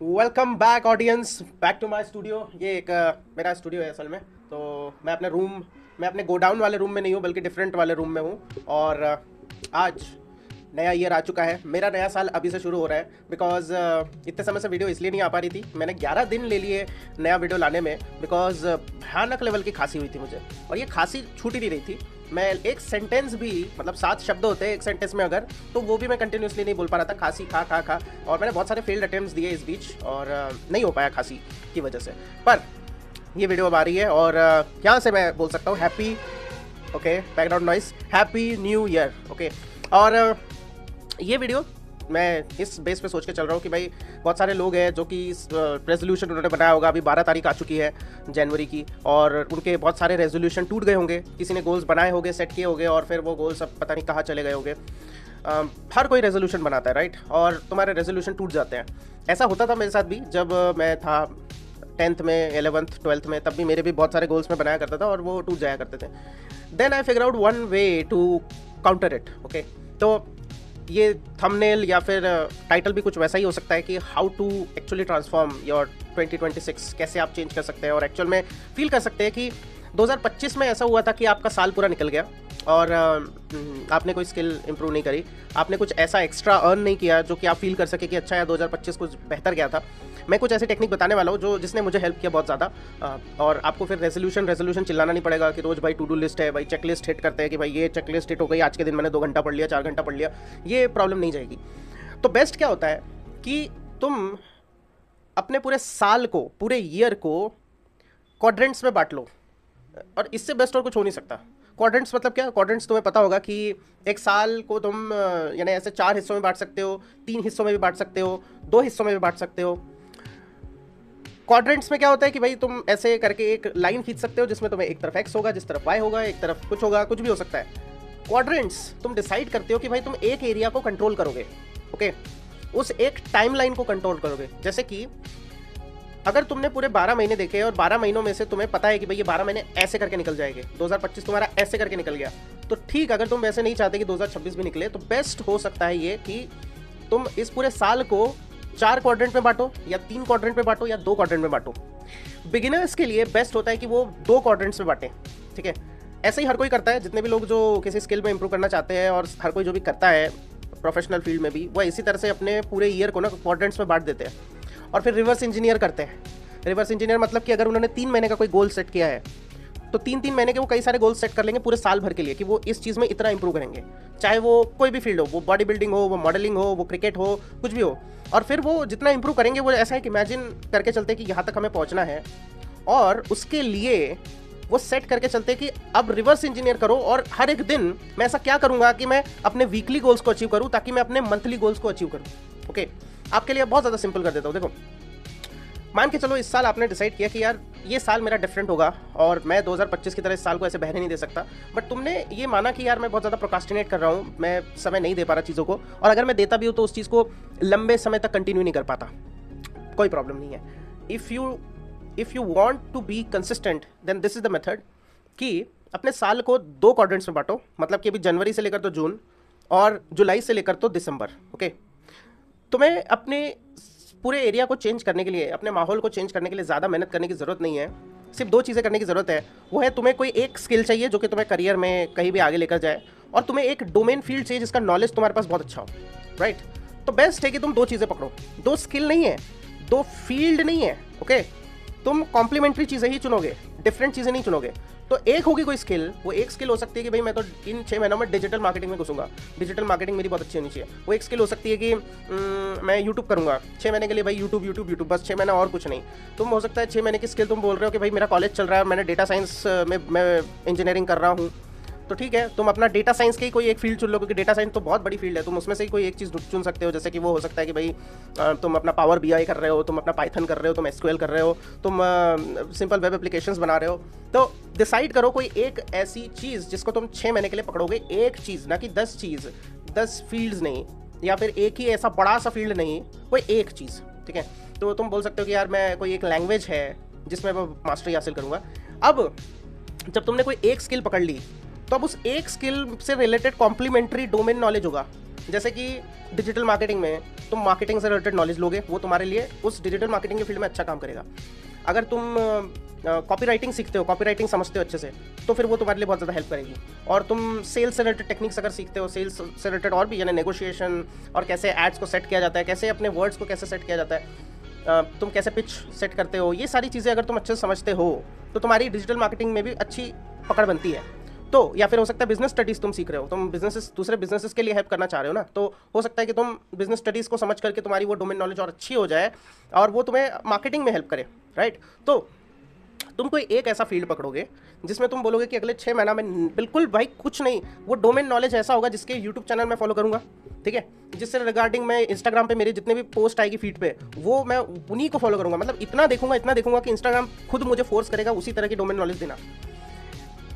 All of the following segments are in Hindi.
Welcome back audience, back to my studio. ये एक मेरा स्टूडियो है असल में। तो मैं अपने गोडाउन वाले रूम में नहीं हूँ, बल्कि डिफरेंट वाले रूम में हूँ। और आज नया ईयर आ चुका है। मेरा नया साल अभी से शुरू हो रहा है, बिकॉज इतने समय से वीडियो इसलिए नहीं आ पा रही थी। मैंने 11 दिन ले लिए नया वीडियो लाने में, बिकॉज भयानक लेवल की खांसी हुई थी मुझे, और ये खांसी छूट ही नहीं रही थी। मैं एक सेंटेंस भी, मतलब 7 शब्द होते हैं एक सेंटेंस में अगर, तो वो भी मैं कंटिन्यूसली नहीं बोल पा रहा था। खांसी खा खा खा, और मैंने बहुत सारे फेल्ड अटेम्प्ट्स दिए इस बीच, और नहीं हो पाया खांसी की वजह से। पर ये वीडियो अब आ रही है, और यहाँ से मैं बोल सकता हूँ happy, okay, background noise, happy new year, okay. और ये वीडियो मैं इस बेस पे सोच के चल रहा हूँ कि भाई बहुत सारे लोग हैं जो कि रेजोल्यूशन उन्होंने बनाया होगा। अभी 12 तारीख आ चुकी है जनवरी की, और उनके बहुत सारे रेजोल्यूशन टूट गए होंगे। किसी ने गोल्स बनाए होंगे, सेट किए होंगे, और फिर वो गोल्स अब पता नहीं कहाँ चले गए होंगे। हर कोई रेजोल्यूशन बनाता है, राइट, और तुम्हारे रेजोल्यूशन टूट जाते हैं। ऐसा होता था मेरे साथ भी जब मैं था 10th में, 11th 12th में। तब भी मेरे भी बहुत सारे गोल्स में बनाया करता था और वो टूट जाया करते थे। Then I figure out one way to counter it, okay. तो ये थंबनेल या फिर टाइटल भी कुछ वैसा ही हो सकता है कि how to actually transform your 2026, कैसे आप चेंज कर सकते हैं और एक्चुअल में फील कर सकते हैं कि 2025 में ऐसा हुआ था कि आपका साल पूरा निकल गया और आपने कोई स्किल इंप्रूव नहीं करी, आपने कुछ ऐसा एक्स्ट्रा अर्न नहीं किया जो कि आप फील कर सके कि अच्छा यार 2025 कुछ बेहतर गया था। मैं कुछ ऐसी टेक्निक बताने वाला हूँ जिसने मुझे हेल्प किया बहुत ज़्यादा। और आपको फिर रेजोल्यूशन चिल्लाना नहीं पड़ेगा कि रोज़ भाई टू डू लिस्ट है, भाई चेक लिस्ट हिट करते हैं कि भाई ये चेक लिस्ट हिट हो गई, आज के दिन मैंने 2 घंटा पढ़ लिया, 4 घंटा पढ़ लिया, ये प्रॉब्लम नहीं जाएगी। तो बेस्ट क्या होता है कि तुम अपने पूरे साल को, पूरे ईयर को क्वाड्रेंट्स में बांट लो, और इससे बेस्ट और कुछ हो नहीं सकता। क्वाड्रेंट्स मतलब क्या? क्वाड्रेंट्स तुम्हें पता होगा कि एक साल को तुम यानी ऐसे 4 हिस्सों में बांट सकते हो, 3 हिस्सों में भी बांट सकते हो, 2 हिस्सों में भी बांट सकते हो। क्वाड्रेंट्स में क्या होता है कि भाई तुम ऐसे करके एक लाइन खींच सकते हो जिसमें तुम्हें एक तरफ एक्स होगा, जिस तरफ वाई होगा, एक तरफ कुछ होगा, कुछ भी हो सकता है। क्वाड्रेंट्स तुम डिसाइड करते हो कि भाई तुम एक एरिया को कंट्रोल करोगे, ओके, उस एक टाइमलाइन को कंट्रोल करोगे। जैसे कि अगर तुमने पूरे 12 महीने देखे और 12 महीनों में से तुम्हें पता है कि भाई ये 12 महीने ऐसे करके निकल जाएंगे, 2025 तुम्हारा ऐसे करके निकल गया, तो ठीक। अगर तुम वैसे नहीं चाहते कि 2026 भी निकले, तो बेस्ट हो सकता है ये कि तुम इस पूरे साल को 4 क्वाड्रेंट में बांटो, या 3 क्वाड्रेंट में बांटो, या 2 क्वाड्रेंट में बांटो। बिगिनर्स के लिए बेस्ट होता है कि वो 2 क्वाड्रेंट्स में बांटें, ठीक है। ऐसे ही हर कोई करता है, जितने भी लोग जो किसी स्किल में इंप्रूव करना चाहते हैं, और हर कोई जो भी करता है प्रोफेशनल फील्ड में भी, वो इसी तरह से अपने पूरे ईयर को ना क्वाड्रेंट्स में बांट देते हैं और फिर रिवर्स इंजीनियर करते हैं। रिवर्स इंजीनियर मतलब कि अगर उन्होंने 3 महीने का कोई गोल सेट किया है, तो 3-3 महीने के वो कई सारे गोल सेट कर लेंगे पूरे साल भर के लिए कि वो इस चीज़ में इतना इंप्रूव करेंगे। चाहे वो कोई भी फील्ड हो, वो बॉडी बिल्डिंग हो, वो मॉडलिंग हो, वो क्रिकेट हो, कुछ भी हो। और फिर वो जितना इंप्रूव करेंगे, वो ऐसा है कि इमेजिन करके चलते कि यहाँ तक हमें पहुँचना है, और उसके लिए वो सेट करके चलते कि अब रिवर्स इंजीनियर करो, और हर एक दिन मैं ऐसा क्या करूँगा कि मैं अपने वीकली गोल्स को अचीव करूँ, ताकि मैं अपने मंथली गोल्स को अचीव करूँ। ओके, आपके लिए बहुत ज़्यादा सिंपल कर देता हूँ। देखो, मान के चलो इस साल आपने डिसाइड किया कि यार ये साल मेरा डिफरेंट होगा, और मैं 2025 की तरह इस साल को ऐसे बहने नहीं दे सकता। बट तुमने ये माना कि यार मैं बहुत ज़्यादा प्रोक्रास्टिनेट कर रहा हूँ, मैं समय नहीं दे पा रहा चीज़ों को, और अगर मैं देता भी हूँ तो उस चीज़ को लंबे समय तक कंटिन्यू नहीं कर पाता। कोई प्रॉब्लम नहीं है। If you want to be consistent, then this is the method कि अपने साल को 2 क्वाड्रेंट्स में बांटो। मतलब कि अभी जनवरी से लेकर तो जून, और जुलाई से लेकर तो दिसंबर, ओके। तुम्हें अपने पूरे एरिया को चेंज करने के लिए, अपने माहौल को चेंज करने के लिए ज़्यादा मेहनत करने की ज़रूरत नहीं है। सिर्फ 2 चीज़ें करने की ज़रूरत है। वो है, तुम्हें कोई एक स्किल चाहिए जो कि तुम्हें करियर में कहीं भी आगे लेकर जाए, और तुम्हें एक डोमेन फील्ड चाहिए जिसका नॉलेज तुम्हारे पास बहुत अच्छा हो, राइट। तो बेस्ट है कि तुम 2 चीज़ें पकड़ो। 2 स्किल नहीं है, 2 फील्ड नहीं है, ओके। तुम कॉम्प्लीमेंट्री चीज़ें ही चुनोगे, डिफरेंट चीज़ें नहीं चुनोगे। तो एक होगी कोई स्किल, वो एक स्किल हो सकती है कि भाई मैं तो इन 6 महीनों में डिजिटल मार्केटिंग में घुसूंगा, डिजिटल मार्केटिंग मेरी बहुत अच्छी होनी चाहिए। वो एक स्किल हो सकती है कि मैं यूट्यूब करूंगा 6 महीने के लिए, भाई यूट्यूब बस 6 महीना, और कुछ नहीं। तुम हो सकता है 6 महीने की स्किल तुम बोल रहे हो कि भाई मेरा कॉलेज चल रहा है, मैंने डेटा साइंस में मैं इंजीनियरिंग कर रहा हूँ, तो ठीक है, तुम अपना डेटा साइंस की कोई एक फील्ड चुन लो, क्योंकि डेटा साइंस तो बहुत बड़ी फील्ड है। तुम उसमें से ही कोई एक चीज़ चुन सकते हो। जैसे कि वो हो सकता है कि भाई तुम अपना पावर बीआई कर रहे हो, तुम अपना पाइथन कर रहे हो, तुम एसक्यूएल कर रहे हो, तुम सिंपल वेब एप्लीकेशंस बना रहे हो। तो डिसाइड करो कोई एक ऐसी चीज़ जिसको तुम 6 महीने के लिए पकड़ोगे। एक चीज़, ना कि 10 चीज़, 10 फील्ड्स नहीं, या फिर एक ही ऐसा बड़ा सा फील्ड नहीं, कोई एक चीज़, ठीक है। तो तुम बोल सकते हो कि यार मैं कोई एक लैंग्वेज है जिसमें मैं मास्टरी हासिल करूँगा। अब जब तुमने कोई एक स्किल पकड़ ली, तो अब उस एक स्किल से रिलेटेड कॉम्प्लीमेंट्री डोमेन नॉलेज होगा। जैसे कि डिजिटल मार्केटिंग में तुम मार्केटिंग से रिलेटेड नॉलेज लोगे, वो तुम्हारे लिए उस डिजिटल मार्केटिंग के फील्ड में अच्छा काम करेगा। अगर तुम कॉपी राइटिंग सीखते हो, कॉपी राइटिंग समझते हो अच्छे से, तो फिर वो तुम्हारे लिए बहुत ज़्यादा हेल्प करेगी। और तुम सेल्स से रिलेटेड टेक्निक्स अगर सीखते हो, सेल्स से रिलेटेड और भी, यानी नेगोशिएशन और कैसे एड्स को सेट किया जाता है, कैसे अपने वर्ड्स को कैसे सेट किया जाता है, तुम कैसे पिच सेट करते हो, ये सारी चीज़ें अगर तुम अच्छे से समझते हो तो तुम्हारी डिजिटल मार्केटिंग में भी अच्छी पकड़ बनती है। तो या फिर हो सकता है बिजनेस स्टडीज़ तुम सीख रहे हो, तुम बिजनेसेस, दूसरे बिजनेसेस के लिए हेल्प करना चाह रहे हो ना, तो हो सकता है कि तुम बिजनेस स्टडीज़ को समझ करके तुम्हारी वो डोमेन नॉलेज और अच्छी हो जाए और वो तुम्हें मार्केटिंग में हेल्प करे, राइट। तो तुम कोई एक ऐसा फील्ड पकड़ोगे जिसमें तुम बोलोगे कि अगले 6 महीना में बिल्कुल भाई कुछ नहीं, वो डोमेन नॉलेज ऐसा होगा जिसके यूट्यूब चैनल मैं फॉलो करूंगा, ठीक है, जिससे रिगार्डिंग मैं इंस्टाग्राम पे मेरे जितने भी पोस्ट आएगी फीड पे, वो मैं उन्हीं को फॉलो करूंगा। मतलब इतना देखूंगा कि इंस्टाग्राम खुद मुझे फोर्स करेगा उसी तरह की डोमेन नॉलेज देना।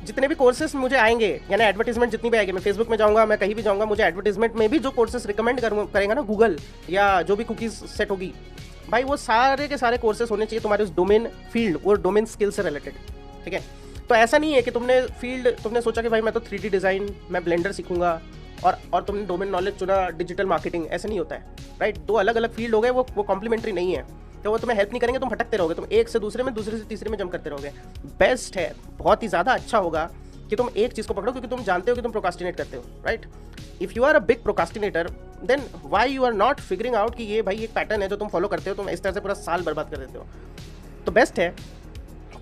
जितने भी कोर्सेस मुझे आएंगे, यानी एडवर्टीजमेंट जितनी भी आएगी, मैं फेसबुक में जाऊंगा, मैं कहीं भी जाऊंगा, मुझे एडवर्टीजमेंट में भी जो कोर्सेस रिकमेंड करेगा ना गूगल या जो भी कुकीज सेट होगी, भाई वो सारे के सारे कोर्सेस होने चाहिए तुम्हारे उस डोमेन फील्ड, वो डोमेन स्किल से रिलेटेड, ठीक है। तो ऐसा नहीं है कि तुमने सोचा कि भाई मैं तो 3D डिज़ाइन, मैं ब्लेंडर सीखूंगा और तुमने डोमेन नॉलेज चुना डिजिटल मार्केटिंग, ऐसा नहीं होता है, राइट। दो अलग अलग फील्ड हो गए, वो कॉम्प्लीमेंट्री नहीं है, तो वो तुम्हें हेल्प नहीं करेंगे, तुम भटकते रहोगे, तुम एक से दूसरे में, दूसरे से तीसरे में जंप करते रहोगे। बेस्ट है, बहुत ही ज़्यादा अच्छा होगा कि तुम एक चीज़ को पकड़ो, क्योंकि तुम जानते हो कि तुम प्रोकास्टिनेट करते हो, right. If you are a big procrastinator, then why you are not figuring out कि ये भाई एक पैटर्न है जो तुम फॉलो करते हो, तुम इस तरह से पूरा साल बर्बाद कर देते हो। तो बेस्ट है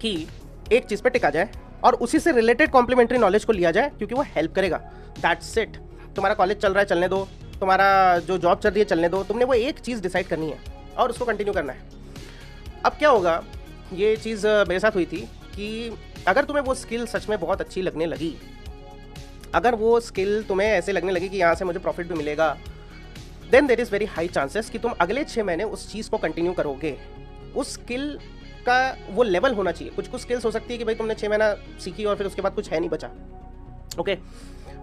कि एक चीज़ पे टिका जाए और उसी से रिलेटेड कॉम्प्लीमेंट्री नॉलेज को लिया जाए, क्योंकि वो हेल्प करेगा। That's it. तुम्हारा कॉलेज चल रहा है, चलने दो, तुम्हारा जो जॉब चल रही है, चलने दो, तुमने वो एक चीज़ डिसाइड करनी है और उसको कंटिन्यू करना है। अब क्या होगा, ये चीज़ मेरे साथ हुई थी कि अगर तुम्हें वो स्किल सच में बहुत अच्छी लगने लगी, अगर वो स्किल तुम्हें ऐसे लगने लगी कि यहाँ से मुझे प्रॉफिट भी मिलेगा, then there is very high chances कि तुम अगले 6 महीने उस चीज़ को कंटिन्यू करोगे। उस स्किल का वो लेवल होना चाहिए। कुछ स्किल्स हो सकती है कि भाई तुमने 6 महीना सीखी और फिर उसके बाद कुछ है नहीं बचा, ओके।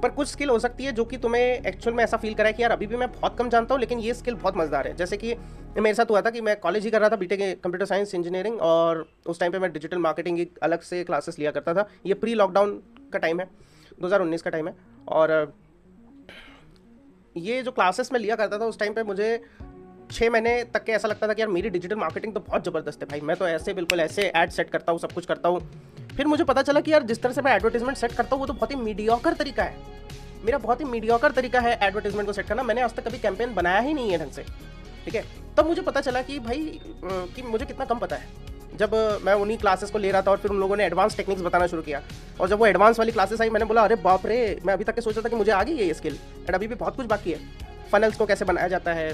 पर कुछ स्किल हो सकती है जो कि तुम्हें एक्चुअल में ऐसा फील कराए कि यार अभी भी मैं बहुत कम जानता हूँ, लेकिन ये स्किल बहुत मज़ेदार है। जैसे कि मेरे साथ हुआ था कि मैं कॉलेज ही कर रहा था, बीटेक कंप्यूटर साइंस इंजीनियरिंग, और उस टाइम पे मैं डिजिटल मार्केटिंग की अलग से क्लासेस लिया करता था। ये प्री लॉकडाउन का टाइम है, 2019 का टाइम है, और ये जो क्लासेस में लिया करता था उस टाइम पे मुझे 6 महीने तक के ऐसा लगता था कि यार मेरी डिजिटल मार्केटिंग तो बहुत ज़बरदस्त है भाई, मैं तो ऐसे बिल्कुल ऐसे ऐड सेट करता हूँ, सब कुछ करता हूँ। फिर मुझे पता चला कि यार जिस तरह से मैं एडवर्टीजमेंट सेट करता हूँ वो तो बहुत ही मीडियोकर तरीका है, मेरा बहुत ही मीडियोकर तरीका है एडवर्टीजमेंट को सेट करना। मैंने आज तक कभी कैंपेन बनाया ही नहीं है ढंग से, ठीक है। तब मुझे पता चला कि भाई कि मुझे कितना कम पता है, जब मैं उन्हीं क्लासेस को ले रहा था और फिर उन लोगों ने एडवांस टेक्निक्स बताना शुरू किया। और जब वो एडवांस वाली क्लासेस आई, मैंने बोला अरे बाप रे, मैं अभी तक के सोचा था कि मुझे आ गई है ये स्किल, एंड अभी भी बहुत कुछ बाकी है। फनल्स को कैसे बनाया जाता है,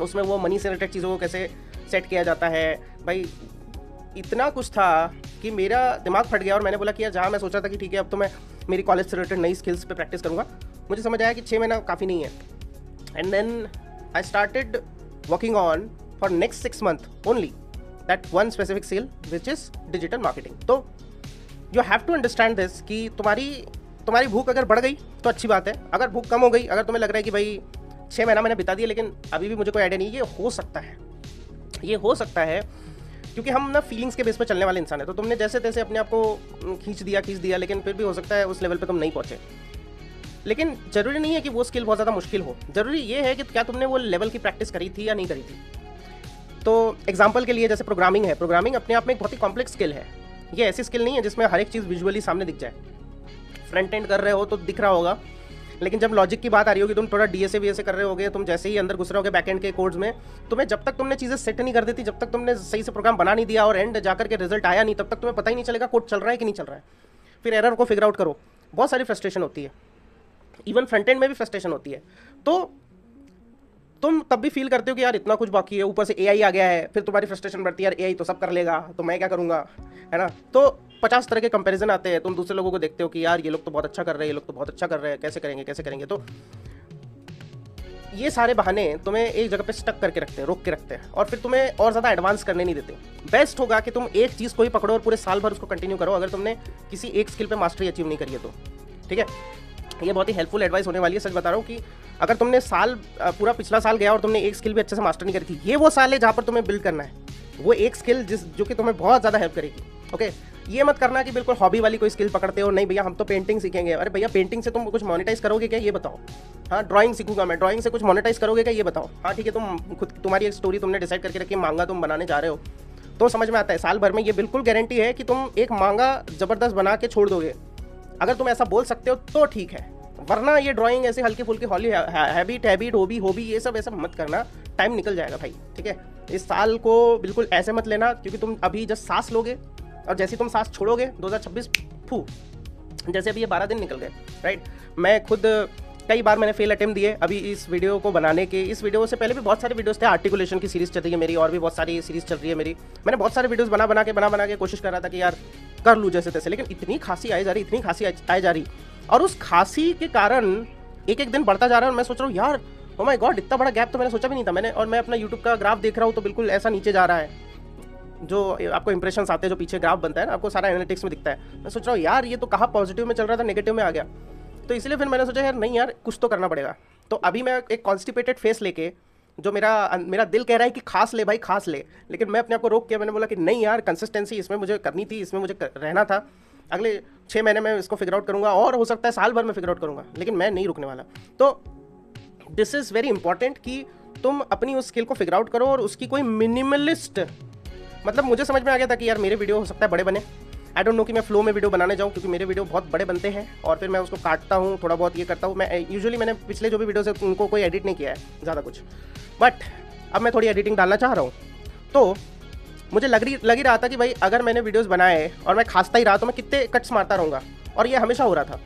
उसमें वो मनी से रिलेटेड चीज़ों को कैसे सेट किया जाता है, भाई इतना कुछ था कि मेरा दिमाग फट गया। और मैंने बोला कि यार जहाँ मैं सोचा था कि ठीक है अब तो मैं मेरी कॉलेज से रिलेटेड नई स्किल्स पे प्रैक्टिस करूँगा, मुझे समझ आया कि 6 महीना काफ़ी नहीं है। And then I started working on for next 6 month only that one specific skill which is digital marketing. तो you have to understand this कि तुम्हारी भूख अगर बढ़ गई तो अच्छी बात है, अगर भूख कम हो गई, अगर तुम्हें लग रहा है कि भाई 6 महीना मैंने बिता दिया लेकिन अभी भी मुझे कोई आइडिया नहीं, ये हो सकता है क्योंकि हम ना फीलिंग्स के बेस पर चलने वाले इंसान है। तो तुमने जैसे तैसे अपने आप को खींच दिया, लेकिन फिर भी हो सकता है उस लेवल पे तुम नहीं पहुंचे। लेकिन जरूरी नहीं है कि वो स्किल बहुत ज़्यादा मुश्किल हो, जरूरी ये है कि क्या तुमने वो लेवल की प्रैक्टिस करी थी या नहीं करी थी। तो एग्जाम्पल के लिए जैसे प्रोग्रामिंग है, प्रोग्रामिंग अपने आप में एक बहुत ही कॉम्प्लेक्स स्किल है। ये ऐसी स्किल नहीं है जिसमें हर एक चीज़ विजुअली सामने दिख जाए। फ्रंट एंड कर रहे हो तो दिख रहा होगा, लेकिन जब लॉजिक की बात आ रही होगी, तुम थोड़ा डीएसए वीएसए कर रहे होगे, तुम जैसे ही अंदर घुस रहे होगे बैकएंड के कोड्स में, तुम्हें जब तक तुमने चीज़ें सेट नहीं कर देती, जब तक तुमने सही से प्रोग्राम बना नहीं दिया और एंड जाकर के रिजल्ट आया नहीं, तब तक तुम्हें पता ही नहीं चलेगा कोड चल रहा है कि नहीं चल रहा है। फिर एरर को फिगर आउट करो, बहुत सारी फ्रस्ट्रेशन होती है, इवन फ्रंट एंड में भी फ्रस्ट्रेशन होती है। तो तुम तब भी फील करते हो कि यार इतना कुछ बाकी है, ऊपर से एआई आ गया है, फिर तुम्हारी फ्रस्ट्रेशन बढ़ती है, यार एआई तो सब कर लेगा तो मैं क्या करूँगा, है ना। तो 50 तरह के कंपैरिजन आते हैं, तुम दूसरे लोगों को देखते हो कि यार ये लोग तो बहुत अच्छा कर रहे हैं, ये लोग तो बहुत अच्छा कर रहे हैं, कैसे करेंगे। तो ये सारे बहाने तुम्हें एक जगह पे स्टक करके रखते हैं, रोक के रखते हैं, और फिर तुम्हें और ज़्यादा एडवांस करने नहीं देते। बेस्ट होगा कि तुम एक चीज़ को ही पकड़ो और पूरे साल भर उसको कंटिन्यू करो, अगर तुमने किसी एक स्किल पे मास्टरी अचीव नहीं करी है तो, ठीक है। ये बहुत ही हेल्पफुल एडवाइस होने वाली है, सच बता रहा हूँ कि अगर तुमने पूरा पिछला साल गया और तुमने एक स्किल भी अच्छे से मास्टर नहीं करी थी, ये वो साल है जहाँ पर तुम्हें बिल्ड करना है। वो एक स्किल जो कि तुम्हें बहुत ज़्यादा हेल्प करेगी। ओके, ये मत करना कि बिल्कुल हॉबी वाली कोई स्किल पकड़ते हो, नहीं भैया हम तो पेंटिंग सीखेंगे। अरे भैया पेंटिंग से तुम कुछ मोनेटाइज करोगे क्या, ये बताओ। हाँ, ड्राइंग सीखूंगा मैं, ड्राइंग से कुछ मोनेटाइज करोगे क्या, ये बताओ। हाँ ठीक है, तुम खुद तुम्हारी एक स्टोरी तुमने डिसाइड करके रखी, मांगा तुम बनाने जा रहे हो, तो समझ में आता है साल भर में ये बिल्कुल गारंटी है कि तुम एक मांगा ज़बरदस्त बना के छोड़ दोगे। अगर तुम ऐसा बोल सकते हो तो ठीक है, वरना ये ड्राइंग ऐसे हल्की फुल्की हॉली हैबिट हॉबी ये सब ऐसा मत करना, टाइम निकल जाएगा भाई। ठीक है, इस साल को बिल्कुल ऐसे मत लेना, क्योंकि तुम अभी जस्ट सांस लोगे और जैसे तुम सांस छोड़ोगे 2026 फू, जैसे अभी ये 12 दिन निकल गए, राइट। मैं खुद कई बार मैंने फेल अटेम्प्ट दिए अभी इस वीडियो को बनाने के। इस वीडियो से पहले भी बहुत सारे वीडियोस थे, आर्टिकुलेशन की सीरीज चल रही है मेरी, और भी बहुत सारी सीरीज चल रही है मेरी। मैंने बहुत सारे वीडियोस बना के कोशिश कर रहा था कि यार कर लूँ जैसे तैसे, लेकिन इतनी खांसी आई जा रही, इतनी खांसी आई जा रही, और उस खांसी के कारण एक एक दिन बढ़ता जा रहा है। और मैं सोच रहा हूँ यार ओ माय गॉड, इतना बड़ा गैप तो मैंने सोचा भी नहीं था। मैं अपना यूट्यूब का ग्राफ देख रहा हूँ तो बिल्कुल ऐसा नीचे जा रहा है, जो आपको इंप्रेशंस आते हैं, जो पीछे ग्राफ बनता है ना, आपको सारा एनालिटिक्स में दिखता है। मैं सोच रहा हूँ यार ये तो कहाँ पॉजिटिव में चल रहा था, नेगेटिव में आ गया। तो इसलिए फिर मैंने सोचा यार नहीं यार, कुछ तो करना पड़ेगा। तो अभी मैं एक कॉन्स्टिपेटेड फेस लेके, जो मेरा दिल कह रहा है कि खास ले भाई खास ले, लेकिन मैं अपने आप को रोक के मैंने बोला कि नहीं यार, कंसिस्टेंसी इसमें मुझे करनी थी, इसमें मुझे रहना था। अगले 6 महीने में इसको फिगर आउट करूँगा, और हो सकता है साल भर में फिगर आउट करूँगा, लेकिन मैं नहीं रुकने वाला। तो दिस इज़ वेरी इंपॉर्टेंट कि तुम अपनी उस स्किल को फिगर आउट करो, और उसकी कोई मिनिमलिस्ट, मतलब मुझे समझ में आ गया था कि यार मेरे वीडियो हो सकता है बड़े बने। आई डोंट नो कि मैं फ्लो में वीडियो बनाने जाऊँ, क्योंकि मेरे वीडियो बहुत बड़े बनते हैं और फिर मैं उसको काटता हूँ, थोड़ा बहुत ये करता हूँ। मैं यूजुअली मैंने पिछले जो भी वीडियोस है उनको कोई एडिट नहीं किया है ज़्यादा कुछ, बट अब मैं थोड़ी एडिटिंग डालना चाह रहा हूँ। तो मुझे लग ही रहा था कि भाई अगर मैंने वीडियोज़ बनाए और मैं खांसता ही रहा तो मैं कितने कट्स मारता रहूँगा, और ये हमेशा हो रहा था।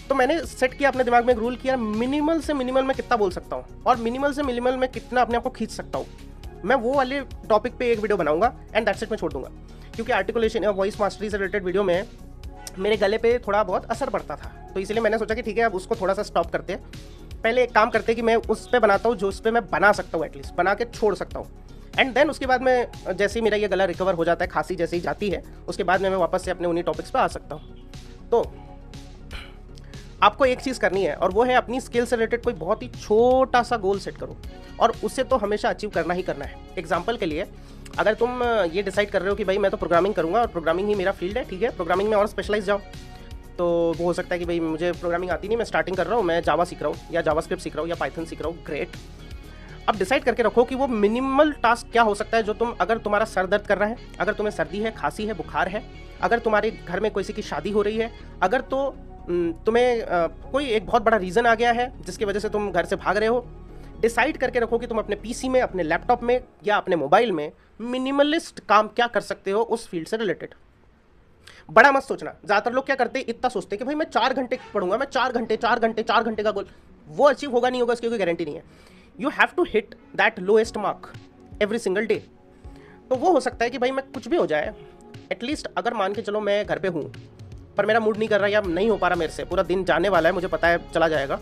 तो मैंने सेट किया अपने दिमाग में एक रूल किया, मिनिमल से मिनिमल में कितना बोल सकता हूँ और मिनिमल से मिनिमल में कितना अपने आप को खींच सकता हूँ, मैं वो वाले टॉपिक पे एक वीडियो बनाऊंगा एंड दैट्स इट, मैं छोड़ दूंगा। क्योंकि आर्टिकुलेशन या वॉइस मास्टरी से रिलेटेड वीडियो में मेरे गले पे थोड़ा बहुत असर पड़ता था, तो इसलिए मैंने सोचा कि ठीक है अब उसको थोड़ा सा स्टॉप करते हैं। पहले एक काम करते हैं कि मैं उस पर बनाता हूँ जो उस पर मैं बना सकता हूँ, एटलीस्ट बना के छोड़ सकता हूँ, एंड देन उसके बाद में जैसे ही मेरा ये गला रिकवर हो जाता है, खांसी जैसे ही जाती है, उसके बाद में मैं वापस से अपने उन्हीं टॉपिक्स पे आ सकता हूँ। तो आपको एक चीज़ करनी है, और वो है अपनी स्किल से रिलेटेड कोई बहुत ही छोटा सा गोल सेट करो, और उसे तो हमेशा अचीव करना ही करना है। एग्जाम्पल के लिए, अगर तुम ये डिसाइड कर रहे हो कि भाई मैं तो प्रोग्रामिंग करूँगा और प्रोग्रामिंग ही मेरा फील्ड है, ठीक है, प्रोग्रामिंग में और स्पेशलाइज जाओ, तो वो हो सकता है कि भाई मुझे प्रोग्रामिंग आती नहीं, मैं स्टार्टिंग कर रहा हूँ, मैं जावा सीख रहा हूँ या जावास्क्रिप्ट सीख रहा हूँ या पाइथन सीख रहा हूँ, ग्रेट। अब डिसाइड करके रखो कि वो मिनिमल टास्क क्या हो सकता है जो तुम, अगर तुम्हारा सर दर्द कर रहा है, अगर तुम्हें सर्दी है, खांसी है, बुखार है, अगर तुम्हारे घर में किसी की शादी हो रही है, अगर तो तुम्हें कोई एक बहुत बड़ा रीज़न आ गया है जिसकी वजह से तुम घर से भाग रहे हो, डिसाइड करके रखो कि तुम अपने पीसी में, अपने लैपटॉप में या अपने मोबाइल में मिनिमलिस्ट काम क्या कर सकते हो उस फील्ड से रिलेटेड। बड़ा मत सोचना। ज़्यादातर लोग क्या करते हैं, इतना सोचते हैं कि भाई मैं 4 घंटे पढ़ूंगा, मैं 4 घंटे का गोल, वो अचीव होगा नहीं होगा इसकी कोई गारंटी नहीं है। You have to hit that lowest mark every single day. तो वो हो सकता है कि भाई मैं कुछ भी हो जाए, एटलीस्ट अगर मान के चलो मैं घर पे हूँ पर मेरा मूड नहीं कर रहा या नहीं हो पा रहा मेरे से, पूरा दिन जाने वाला है, मुझे पता है चला जाएगा,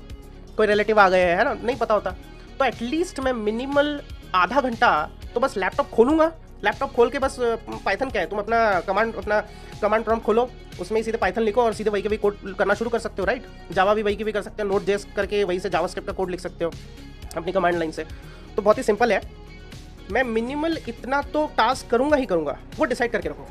कोई रिलेटिव आ गए है ना, नहीं पता होता, तो एटलीस्ट मैं मिनिमल आधा घंटा तो बस लैपटॉप खोलूँगा, लैपटॉप खोल के बस पाइथन क्या है, तुम अपना कमांड प्रॉम्प्ट खोलो, उसमें ही सीधे पाइथन लिखो और सीधे वही के वही कोड करना शुरू कर सकते हो, राइट। जावा भी वही के भी कर सकते हो, नोट जेस करके वही से जावास्क्रिप्ट का कोड लिख सकते हो अपनी कमांड लाइन से। तो बहुत ही सिंपल है, मैं मिनिमल इतना तो टास्क करूँगा ही करूँगा, वो डिसाइड करके रखो।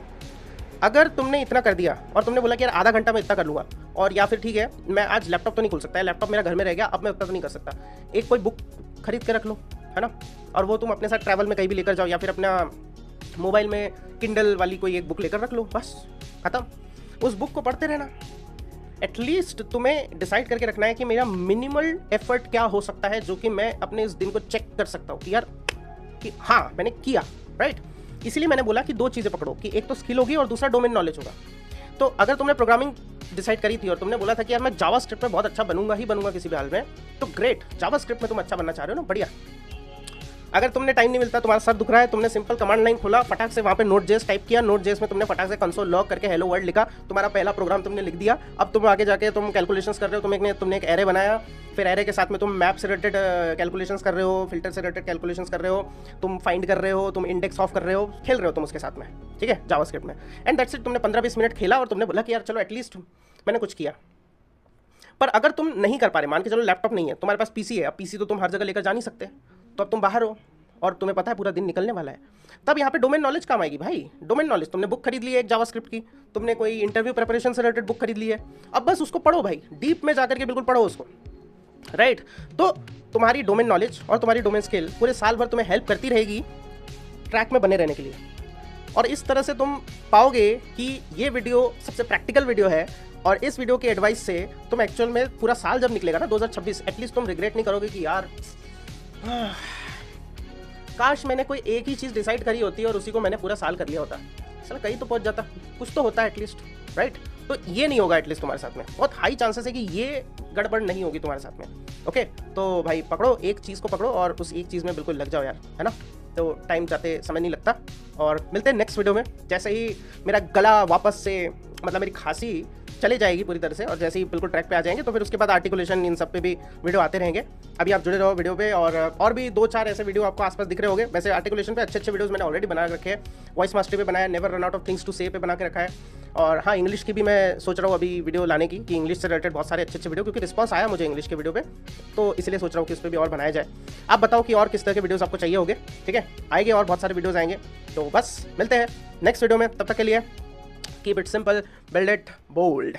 अगर तुमने इतना कर दिया और तुमने बोला कि यार आधा घंटा मैं इतना कर लूँगा, और या फिर ठीक है मैं आज लैपटॉप तो नहीं खोल सकता है, लैपटॉप मेरा घर में रह गया, अब मैं उतना तो नहीं कर सकता, एक कोई बुक खरीद के रख लो, है ना, और वो तुम अपने साथ ट्रैवल में कहीं भी लेकर जाओ, या फिर अपना मोबाइल में किंडल वाली कोई एक बुक लेकर रख लो, बस खत्म, उस बुक को पढ़ते रहना। एटलीस्ट तुम्हें डिसाइड करके रखना है कि मेरा मिनिमल एफर्ट क्या हो सकता है जो कि मैं अपने इस दिन को चेक कर सकता हूँ कि यार कि हाँ मैंने किया, राइट। इसलिए मैंने बोला कि 2 चीज़ें पकड़ो, कि एक तो स्किल होगी और दूसरा डोमेन नॉलेज होगा। तो अगर तुमने प्रोग्रामिंग डिसाइड करी थी और तुमने बोला था कि यार मैं जावास्क्रिप्ट में बहुत अच्छा बनूंगा ही बनूंगा किसी भी हाल में, तो ग्रेट, जावास्क्रिप्ट में तुम अच्छा बनना चाह रहे हो ना, बढ़िया। अगर तुमने टाइम नहीं मिलता, तुम्हारा सर दुख रहा है, तुमने सिंपल कमांड लाइन खोला, फटाक से वहाँ पे नोट जेस टाइप किया, नोट जेस में तुमने फटाक से कंसोल लॉग करके हेलो वर्ल्ड लिखा, तुम्हारा पहला प्रोग्राम तुमने लिख दिया। अब तुम आगे जाके तुम कैलकुलेशंस कर रहे हो, तुमने एक एरे बनाया, फिर एरे के साथ में तुम मैप से रिलेटेड कैलकुलेशंस कर रहे हो, फिल्टर से रिलेटेड कैलकुलेशंस कर रहे हो, तुम फाइंड कर रहे हो, तुम इंडेक्स ऑफ कर रहे हो, खेल रहे हो तुम उसके साथ में, ठीक है, जावास्क्रिप्ट में, एंड दैट्स इट। तुमने 15-20 मिनट खेला और तुमने बोला कि यार चलो एटलीस्ट मैंने कुछ किया। पर अगर तुम नहीं कर पा रहे, मान के चलो लैपटॉप नहीं है तुम्हारे पास, पीसी है, अब पीसी तो तुम हर जगह लेकर जा नहीं सकते, तो अब तुम बाहर हो, और तुम्हें पता है पूरा दिन निकलने वाला है, तब यहाँ पे डोमेन नॉलेज काम आएगी भाई। डोमेन नॉलेज, तुमने बुक खरीद ली है एक जावास्क्रिप्ट की, तुमने कोई इंटरव्यू प्रिपरेशन से रिलेटेड बुक खरीद ली है, अब बस उसको पढ़ो भाई, डीप में जाकर के बिल्कुल पढ़ो उसको, राइट। तो तुम्हारी डोमेन नॉलेज और तुम्हारी डोमेन स्किल पूरे साल भर तुम्हें हेल्प करती रहेगी ट्रैक में बने रहने के लिए। और इस तरह से तुम पाओगे कि ये वीडियो सबसे प्रैक्टिकल वीडियो है, और इस वीडियो के एडवाइस से तुम एक्चुअल में पूरा साल जब निकलेगा ना 2026, एटलीस्ट तुम रिग्रेट नहीं करोगे कि यार काश मैंने कोई एक ही चीज़ डिसाइड करी होती और उसी को मैंने पूरा साल कर लिया होता, चलो कहीं तो पहुंच जाता, कुछ तो होता है एटलीस्ट, राइट। तो ये नहीं होगा एटलीस्ट तुम्हारे साथ में, बहुत हाई चांसेस है कि ये गड़बड़ नहीं होगी तुम्हारे साथ में। ओके, तो भाई पकड़ो, एक चीज़ को पकड़ो और उस एक चीज़ में बिल्कुल लग जाओ यार, है ना। तो टाइम जाते समय नहीं लगता। और मिलते हैं नेक्स्ट वीडियो में, जैसे ही मेरा गला वापस से, मतलब मेरी खांसी चले जाएगी पूरी तरह से, और जैसे ही बिल्कुल ट्रैक पे आ जाएंगे तो फिर उसके बाद आर्टिकुलेशन इन सब पे भी वीडियो आते रहेंगे। अभी आप जुड़े रहो वीडियो पे, और भी 2-4 ऐसे वीडियो आपको आसपास दिख रहे होंगे। वैसे आर्टिकुलेशन पे अच्छे वीडियोस मैंने ऑलरेडी बना रखे हैं, वॉइस मास्टरी पे बनाया, never run out of things to say पे बना के रखा है, और हाँ इंग्लिश की भी मैं सोच रहा हूँ अभी वीडियो लाने की, कि इंग्लिश से रिलेटेड बहुत सारे अच्छे वीडियो, क्योंकि रिस्पॉन्स आया मुझे इंग्लिश के वीडियो पे, तो इसलिए सोच रहा हूँ कि उस पर भी और बनाया जाए। आप बताओ कि और किस तरह के वीडियोस आपको चाहिए होंगे, ठीक है, आएंगे और बहुत सारे वीडियोस आएंगे। तो बस मिलते हैं नेक्स्ट वीडियो में, तब तक के लिए keep it simple, build it bold.